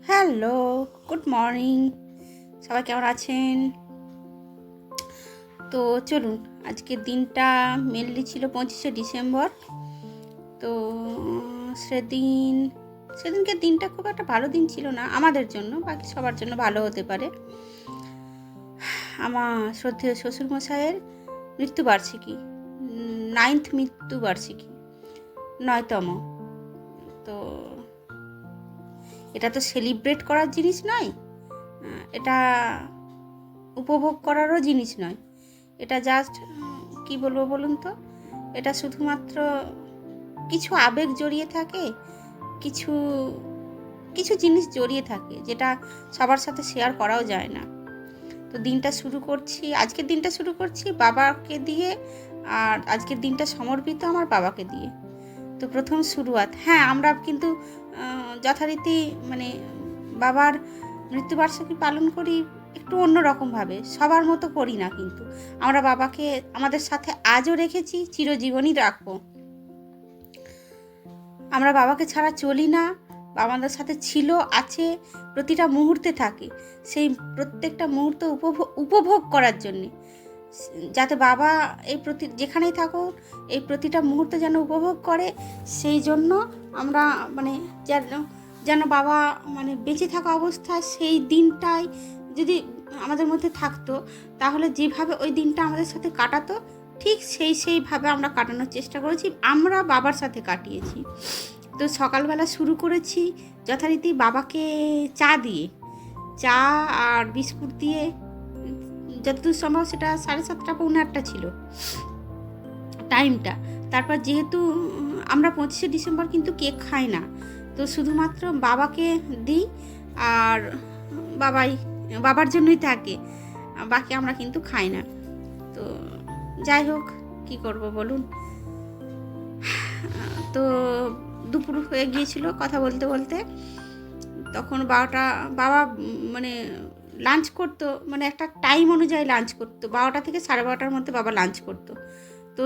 Hello, good morning. সবাই কেমন আছেন? তো চলুন, আজকের দিনটা মেনলি ছিল 25শে ডিসেম্বর। তো সেদিনকে দিনটা খুব একটা ভালো দিন ছিল না আমাদের জন্য, বাকি সবার জন্য ভালো হতে পারে। আমার শ্রদ্ধেয় শ্বশুরমশাইয়ের মৃত্যুবার্ষিকী, 9th মৃত্যুবার্ষিকী, 9তম। তো এটা তো সেলিব্রেট করার জিনিস নয়, এটা উপভোগ করারও জিনিস নয়। এটা জাস্ট কি বলবো বলুন তো, এটা শুধুমাত্র কিছু আবেগ জড়িয়ে থাকে, কিছু কিছু জিনিস জড়িয়ে থাকে, যেটা সবার সাথে শেয়ার করাও যায় না। তো আজকের দিনটা শুরু করছি বাবাকে দিয়ে, আর আজকের দিনটা সমর্পিত আমার বাবাকে দিয়ে। তো প্রথম শুরুয়াত, হ্যাঁ, আমরা কিন্তু যথারীতি মানে বাবার মৃত্যুবার্ষিকী পালন করি একটু অন্যরকমভাবে, সবার মতো করি না। কিন্তু আমরা বাবাকে আমাদের সাথে আজও রেখেছি, চিরজীবনই রাখবো। আমরা বাবাকে ছাড়া চলি না। আমাদের সাথে ছিল, আছে, প্রতিটা মুহূর্তে থাকে। সেই প্রত্যেকটা মুহূর্ত উপভোগ করার জন্যে, যাতে বাবা যেখানেই থাকুক এই প্রতিটা মুহূর্ত যেন উপভোগ করে, সেই জন্য আমরা যেন বাবা বেঁচে থাকা অবস্থায় সেই দিনটাই যদি আমাদের মধ্যে থাকতো, তাহলে যেভাবে ওই দিনটা আমাদের সাথে কাটাতো, ঠিক সেইভাবে আমরা কাটানোর চেষ্টা করেছি। আমরা বাবার সাথে কাটিয়েছি। তো সকালবেলা শুরু করেছি যথারীতি বাবাকে চা আর বিস্কুট দিয়ে, যতদূর সম্ভব সেটা 7:30 পৌনে 8টা ছিল টাইমটা। তারপর যেহেতু আমরা 25শে ডিসেম্বর কিন্তু কেক খাই না, তো শুধুমাত্র বাবাকে দিই, আর বাবার জন্যই থাকে, বাকি আমরা কিন্তু খাই না। তো যাই হোক, কী করব বলুন। তো দুপুর হয়ে গিয়েছিল কথা বলতে বলতে, তখন বাবা লাঞ্চ করতো, একটা টাইম অনুযায়ী লাঞ্চ করতো। 12টা থেকে 12:30টার মধ্যে বাবা লাঞ্চ করতো। তো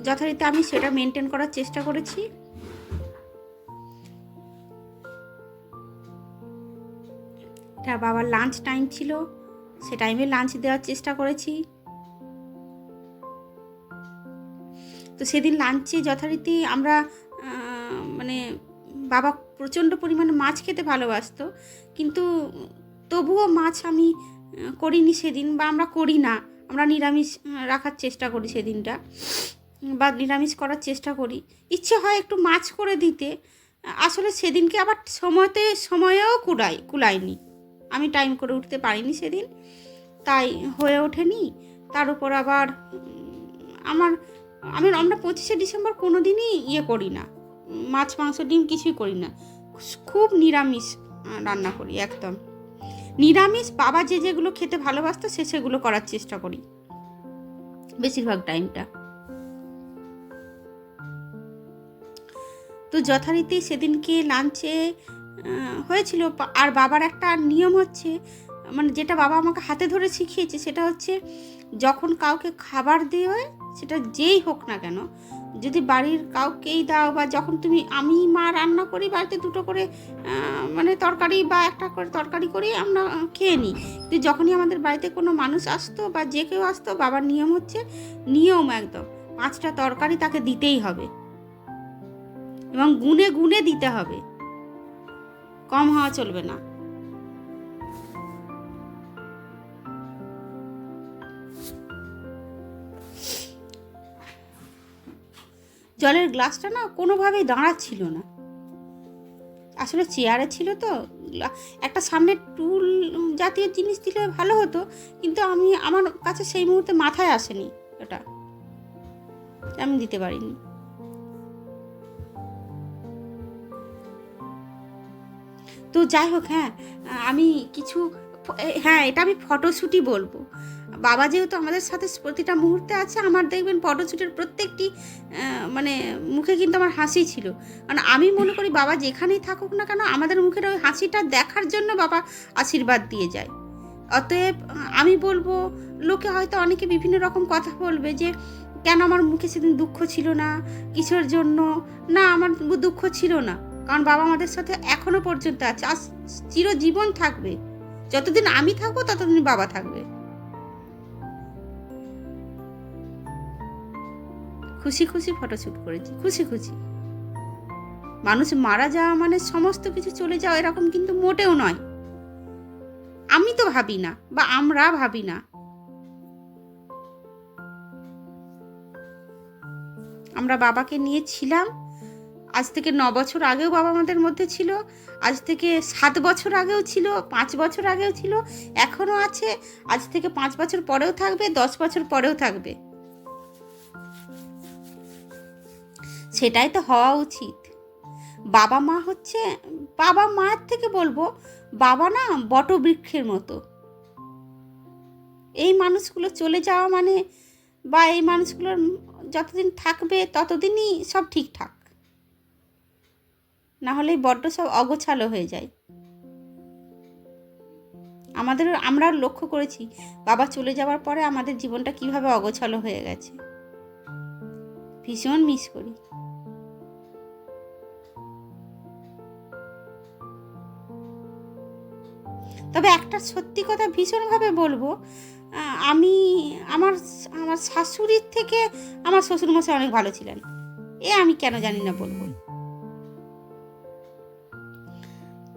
যথারীতি আমি সেটা মেনটেন করার চেষ্টা করেছি। এটা বাবার লাঞ্চ টাইম ছিল, সে টাইমে লাঞ্চ দেওয়ার চেষ্টা করেছি। তো সেদিন লাঞ্চে যথারীতি আমরা বাবা প্রচণ্ড পরিমাণে মাছ খেতে ভালোবাসতো, কিন্তু তবুও মাছ আমি করিনি সেদিন, বা আমরা করি না। আমরা নিরামিষ রাখার চেষ্টা করি সেদিনটা, বা নিরামিষ করার চেষ্টা করি। ইচ্ছে হয় একটু মাছ করে দিতে, আসলে সেদিনকে আবার সময়েও কুলায়নি। আমি টাইম করে উঠতে পারিনি সেদিন, তাই হয়ে ওঠেনি। তার উপর আবার আমরা 25শে ডিসেম্বর কোনো দিনই করি না, মাছ মাংস ডিম কিছুই করি না। খুব নিরামিষ রান্না করি, একদম নিরামিষ। বাবা যেগুলো খেতে ভালোবাসতো সেগুলো করার চেষ্টা করি বেশিরভাগ টাইমটা। তো যথারীতি সেদিনকে লাঞ্চে হয়েছিল। আর বাবার একটা নিয়ম হচ্ছে, যেটা বাবা আমাকে হাতে ধরে শিখিয়েছে, সেটা হচ্ছে যখন কাউকে খাবার দেওয়া, সেটা যেই হোক না কেন, যদি বাড়ির কাউকেই দাও, বা যখন আমি মা রান্না করি বাড়িতে 2টো করে তরকারি, বা একটা করে তরকারি করি আমরা খেয়ে নিই। কিন্তু যখনই আমাদের বাড়িতে কোনো মানুষ আসতো বা যে কেউ আসতো, বাবার নিয়ম একদম 5টা তরকারি তাকে দিতেই হবে, এবং গুনে গুনে দিতে হবে, কম হওয়া চলবে না। জলের গ্লাসটা না কোনোভাবেই দাঁড়াচ্ছিল না, আসলে চেয়ারে ছিল। তো একটা সামনে টুল জাতীয় জিনিস দিলে ভালো হতো, কিন্তু আমার কাছে সেই মুহূর্তে মাথায় আসেনি, ওটা আমি দিতে পারিনি। তো যাই হোক, এটা আমি ফটোশ্যুটই বলবো। বাবা যেহেতু আমাদের সাথে প্রতিটা মুহূর্তে আছে, আমার দেখবেন ফটোশ্যুটের প্রত্যেকটি মুখে কিন্তু আমার হাসি ছিল। কারণ আমি মনে করি বাবা যেখানেই থাকুক না কেন, আমাদের মুখের ওই হাসিটা দেখার জন্য বাবা আশীর্বাদ দিয়ে যায়। অতএব আমি বলবো, লোকে হয়তো অনেকে বিভিন্ন রকম কথা বলবে যে কেন আমার মুখে সেদিন দুঃখ ছিল না, কিসের জন্য। না, আমার দুঃখ ছিল না, কারণ বাবা আমাদের সাথে এখনো পর্যন্ত আছে, আজ চিরজীবন থাকবে। যতদিন আমি থাকবো ততদিন বাবা থাকবে। খুশি খুশি ফটোশ্যুট করেছি, খুশি খুশি। মানুষ মারা যাওয়া মানে সমস্ত কিছু চলে যাওয়া এরকম কিন্তু মোটেও নয়। আমি তো ভাবি না, বা আমরা ভাবি না। আমরা বাবাকে নিয়ে ছিলাম, আজ থেকে 9 বছর আগেও বাবা আমাদের মধ্যে ছিল, আজ থেকে 7 বছর আগেও ছিল, 5 বছর আগেও ছিল, এখনও আছে, আজ থেকে 5 বছর পরেও থাকবে, 10 বছর পরেও থাকবে। সেটাই তো হওয়া উচিত। বাবা মা হচ্ছে, বাবা মায়ের থেকে বলবো, বাবা না বটবৃক্ষের মতো। এই মানুষগুলো চলে যাওয়া মানে, বা এই মানুষগুলোর যতদিন থাকবে ততদিনই সব ঠিকঠাক, না হলে বড্ড সব অগোছালো হয়ে যায়। আমরা লক্ষ্য করেছি বাবা চলে যাওয়ার পরে আমাদের জীবনটা কিভাবে অগোছালো হয়ে গেছে। ভীষণ মিস করি। তবে একটা সত্যি কথা ভীষণভাবে বলবো, আমি আমার আমার শাশুড়ির থেকে আমার শ্বশুরমশাই অনেক ভালো ছিলেন। আমি কেন জানি না বলবো।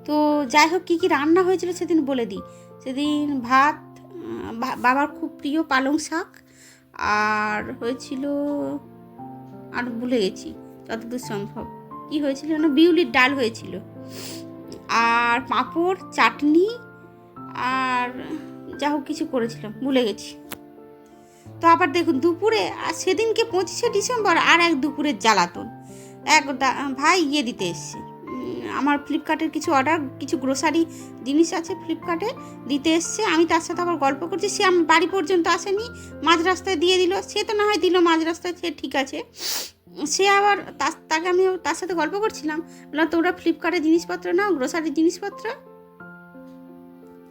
তো যাই হোক, কী কী রান্না হয়েছিল সেদিন বলে দিই। সেদিন ভাত, বাবার খুব প্রিয় পালং শাক, আর হয়েছিল, আর ভুলে গেছি যতদূর সম্ভব কি হয়েছিল না, বিউলির ডাল হয়েছিল, আর পাঁপড়, চাটনি, আর যা হোক কিছু করেছিলাম, ভুলে গেছি। তো আবার দেখুন দুপুরে, আর সেদিনকে 25শে ডিসেম্বর আর এক দুপুরের জ্বালাতন। এক ভাই দিতে এসছে, আমার ফ্লিপকার্টের কিছু অর্ডার, কিছু গ্রোসারি জিনিস আছে ফ্লিপকার্টে, দিতে এসছে। আমি তার সাথে আবার গল্প করছি, সে আমার বাড়ি পর্যন্ত আসেনি, মাঝ রাস্তায় দিয়ে দিল। সে তো না হয় দিল মাঝ রাস্তায়, সে ঠিক আছে। সে আবার তাকে আমি তার সাথে গল্প করছিলাম, বললাম তোমরা ফ্লিপকার্টের জিনিসপত্র নাও, গ্রোসারির জিনিসপত্র।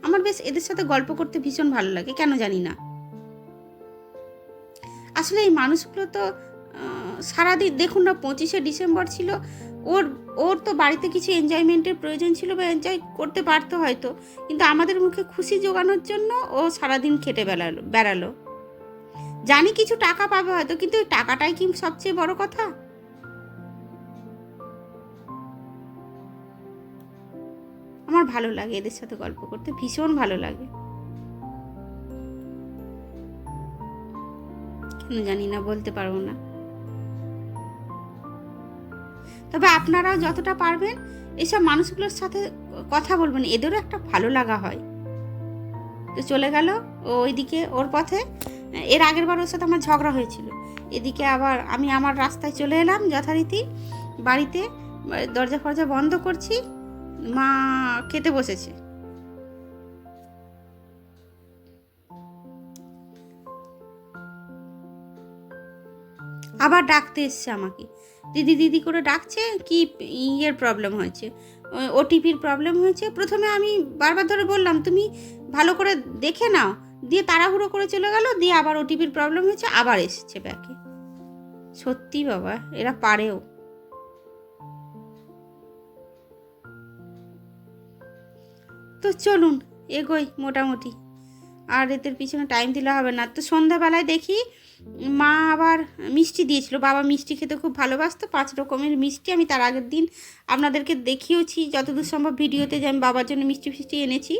আমার বেশ এদের সাথে গল্প করতে ভীষণ ভালো লাগে, কেন জানি না। আসলে এই মানুষগুলো তো সারাদিন, দেখুন না 25শে ডিসেম্বর ছিল, ওর তো বাড়িতে কিছু এনজয়মেন্টের প্রয়োজন ছিল, বা এনজয় করতে পারতো হয়তো, কিন্তু আমাদের মুখে খুশি জোগানোর জন্য ও সারাদিন খেটে বেড়ালো। জানি কিছু টাকা পাবে হয়তো, কিন্তু ওই টাকাটাই কি সবচেয়ে বড় কথা? আমার ভালো লাগে এদের সাথে গল্প করতে, ভীষণ ভালো লাগে, কেন জানি না, বলতে পারবো না। তবে আপনারাও যতটা পারবেন এইসব মানুষগুলোর সাথে কথা বলবেন, এদেরও একটা ভালো লাগা হয়। তো চলে গেল ওইদিকে ওর পথে। এর আগের বার ওর সাথে আমার ঝগড়া হয়েছিল। এদিকে আবার আমি আমার রাস্তায় চলে এলাম যথারীতি বাড়িতে, দরজা ফরজা বন্ধ করছি, মা খেতে বসেছে। আবার ডাকতে এসছে আমাকে, দিদি দিদি করে ডাকছে, কি ইয়ের প্রবলেম হয়েছে, ওটিপির প্রবলেম হয়েছে। প্রথমে আমি বারবার ধরে বললাম তুমি ভালো করে দেখে নাও, দিয়ে তাড়াহুড়ো করে চলে গেল, দিয়ে আবার ওটিপির প্রবলেম হয়েছে, আবার এসছে ব্যাকে। সত্যি বাবা, এরা পারেও। তো চলুন এগোই মোটামুটি, আর এদের পিছনে টাইম দিলে হবে না। তো সন্ধ্যাবেলায় দেখি মা আবার মিষ্টি দিয়েছিল, বাবা মিষ্টি খেতে খুব ভালোবাসতো, 5 রকমের মিষ্টি। আমি তার আগের দিন আপনাদেরকে দেখিয়েছি যতদূর সম্ভব ভিডিওতে, যে আমি বাবার জন্য মিষ্টি ফিষ্টি এনেছি।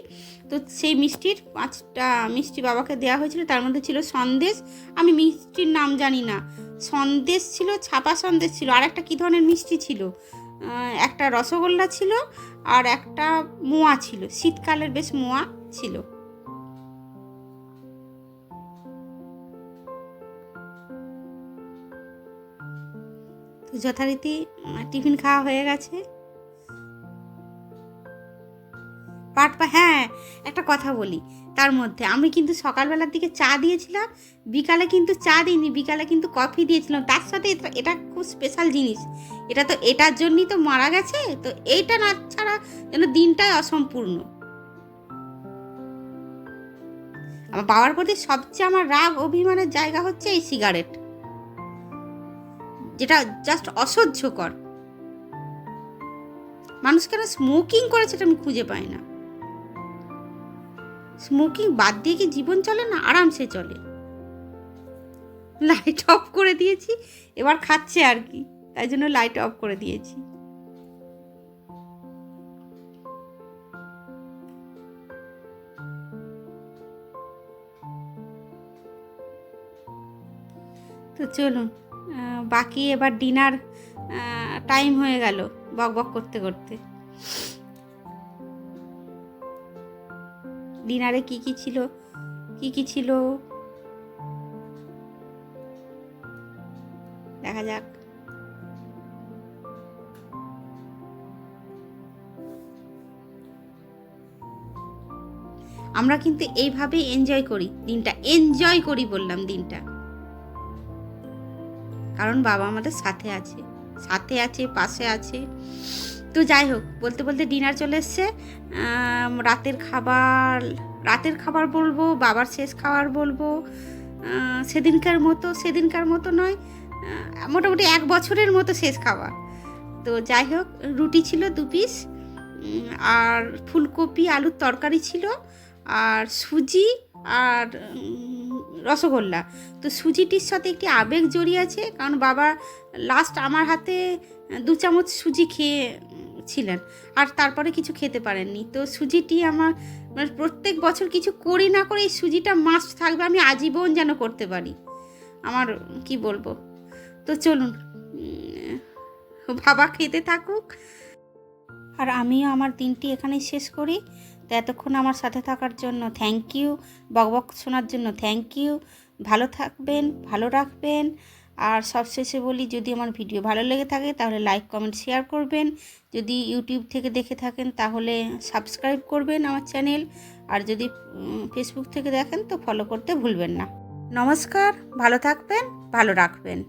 তো সেই মিষ্টির 5টা মিষ্টি বাবাকে দেওয়া হয়েছিল, তার মধ্যে ছিল সন্দেশ, আমি মিষ্টির নাম জানি না, সন্দেশ ছিল, ছাপা সন্দেশ ছিল, আর একটা কী ধরনের মিষ্টি ছিল, একটা রসগোল্লা ছিল, আর একটা মোয়া ছিল, শীতকালের বেশ মোয়া ছিল। যথারীতি টিফিন খাওয়া হয়ে গেছে। হ্যাঁ, একটা কথা বলি, তার মধ্যে আমি কিন্তু সকালবেলার দিকে চা দিয়েছিলাম, বিকালে কিন্তু চা দিইনি, বিকালে কিন্তু কফি দিয়েছিলাম। তার সাথে এটা খুব স্পেশাল জিনিস, এটা তো এটার জন্যই তো মারা গেছে, তো এইটা না ছাড়া যেন দিনটাই অসম্পূর্ণ। আমার বাবার প্রতি সবচেয়ে আমার রাগ অভিমানের জায়গা হচ্ছে এই সিগারেট, যেটা জাস্ট অসহ্যকর। মানুষ কেন স্মোকিং করে সেটা আমি খুঁজে পাই না। স্মোকিং বাদ দিয়ে কি জীবন চলে না? আরামসে চলে। লাইট অফ করে দিয়েছি, এবার খাচ্ছে আর কি, তাই জন্য লাইট অফ করে দিয়েছি। তো চলুন, বাকি এবার ডিনার টাইম হয়ে গেল বক বক করতে করতে। ডিনারে কি কি ছিল দেখা যাক। আমরা কিন্তু এইভাবেই এনজয় করি দিনটা, এনজয় করি বললাম দিনটা, কারণ বাবা আমাদের সাথে আছে, পাশে আছে। তো যাই হোক, বলতে বলতে ডিনার চলে এসছে। রাতের খাবার বলবো, বাবার শেষ খাবার বলবো। সেদিনকার মতো নয়, মোটামুটি 1 বছরের মতো শেষ খাওয়া। তো যাই হোক, রুটি ছিল 2 পিস, আর ফুলকপি আলুর তরকারি ছিল, আর সুজি আর রসগোল্লা। তো সুজিটির সাথে একটি আবেগ জড়িয়ে আছে, কারণ বাবা লাস্ট আমার হাতে 2 চামচ সুজি খেয়েছিলেন, আর তারপরে কিছু খেতে পারেননি। তো সুজিটি আমার মানে প্রত্যেক বছর কিছু করি না করে এই সুজিটা মাস্ট থাকবে, আমি আজীবন যেন করতে পারি। আমার কি বলবো। তো চলুন, বাবা খেতে থাকুক, আর আমিও আমার দিনটি এখানেই শেষ করি। তো এতক্ষণ আমার সাথে থাকার জন্য থ্যাংক ইউ, বকবক শোনার জন্য থ্যাংক ইউ। ভালো থাকবেন, ভালো রাখবেন। আর সবশেষে বলি, যদি আমার ভিডিও ভালো লেগে থাকে তাহলে লাইক কমেন্ট শেয়ার করবেন। যদি ইউটিউব থেকে দেখে থাকেন তাহলে সাবস্ক্রাইব করবেন আমার চ্যানেল, আর যদি ফেসবুক থেকে দেখেন তো ফলো করতে ভুলবেন না। নমস্কার, ভালো থাকবেন, ভালো রাখবেন।